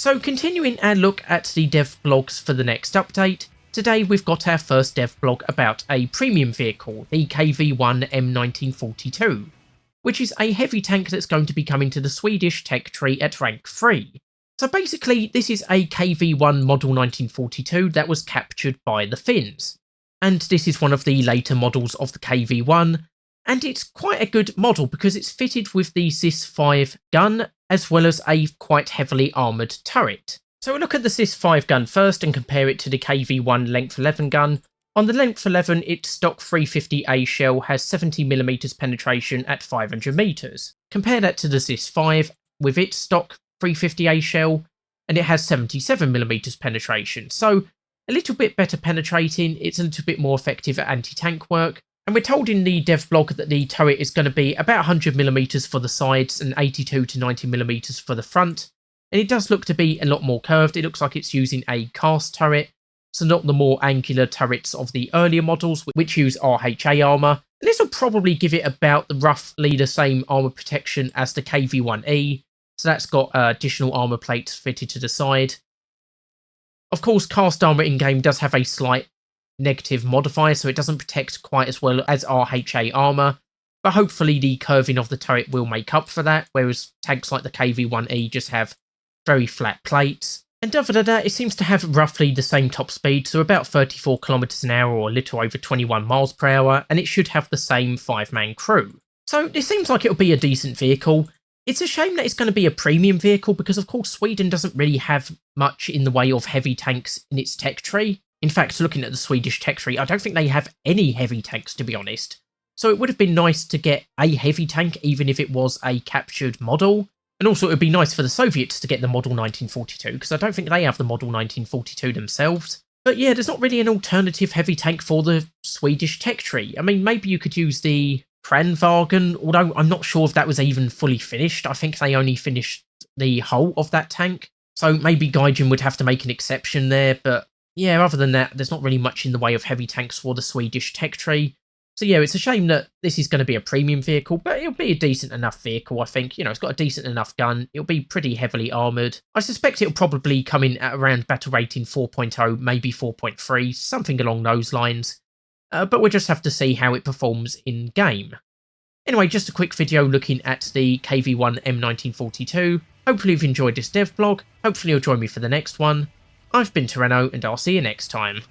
So continuing our look at the dev blogs for the next update, today we've got our first dev blog about a premium vehicle, the KV-1 M1942, which is a heavy tank that's going to be coming to the Swedish tech tree at rank 3. So basically this is a KV-1 model 1942 that was captured by the Finns, and this is one of the later models of the KV-1, and it's quite a good model because it's fitted with the CIS-5 gun as well as a quite heavily armoured turret. So we'll look at the CIS-5 gun first and compare it to the KV-1 Length 11 gun. On the Length 11, its stock 350A shell has 70mm penetration at 500m. Compare that to the CIS-5 with its stock 350A shell, and it has 77mm penetration. So a little bit better penetrating, it's a little bit more effective at anti-tank work. And we're told in the dev blog that the turret is going to be about 100mm for the sides and 82 to 90mm for the front. And it does look to be a lot more curved. It looks like it's using a cast turret, so not the more angular turrets of the earlier models, which use RHA armour. And this will probably give it about roughly the same armour protection as the KV-1E. So that's got additional armour plates fitted to the side. Of course, cast armour in-game does have a slight negative modifier, so it doesn't protect quite as well as RHA armour, but hopefully the curving of the turret will make up for that, whereas tanks like the KV-1E just have very flat plates. And other than that, it seems to have roughly the same top speed, so about 34km an hour or a little over 21 miles per hour, and it should have the same 5-man crew. So it seems like it'll be a decent vehicle. It's a shame that it's going to be a premium vehicle because of course Sweden doesn't really have much in the way of heavy tanks in its tech tree. In fact, looking at the Swedish tech tree, I don't think they have any heavy tanks, to be honest. So it would have been nice to get a heavy tank, even if it was a captured model. And also it would be nice for the Soviets to get the Model 1942, because I don't think they have the Model 1942 themselves. But yeah, there's not really an alternative heavy tank for the Swedish tech tree. I mean, maybe you could use the Kranvagen, although I'm not sure if that was even fully finished. I think they only finished the hull of that tank. So maybe Gaijin would have to make an exception there, but yeah, other than that, there's not really much in the way of heavy tanks for the Swedish tech tree. So yeah, it's a shame that this is going to be a premium vehicle, but it'll be a decent enough vehicle, I think. You know, it's got a decent enough gun. It'll be pretty heavily armoured. I suspect it'll probably come in at around battle rating 4.0, maybe 4.3, something along those lines. But we'll just have to see how it performs in-game. Anyway, just a quick video looking at the KV-1 M1942. Hopefully you've enjoyed this dev blog. Hopefully you'll join me for the next one. I've been Tyranno, and I'll see you next time.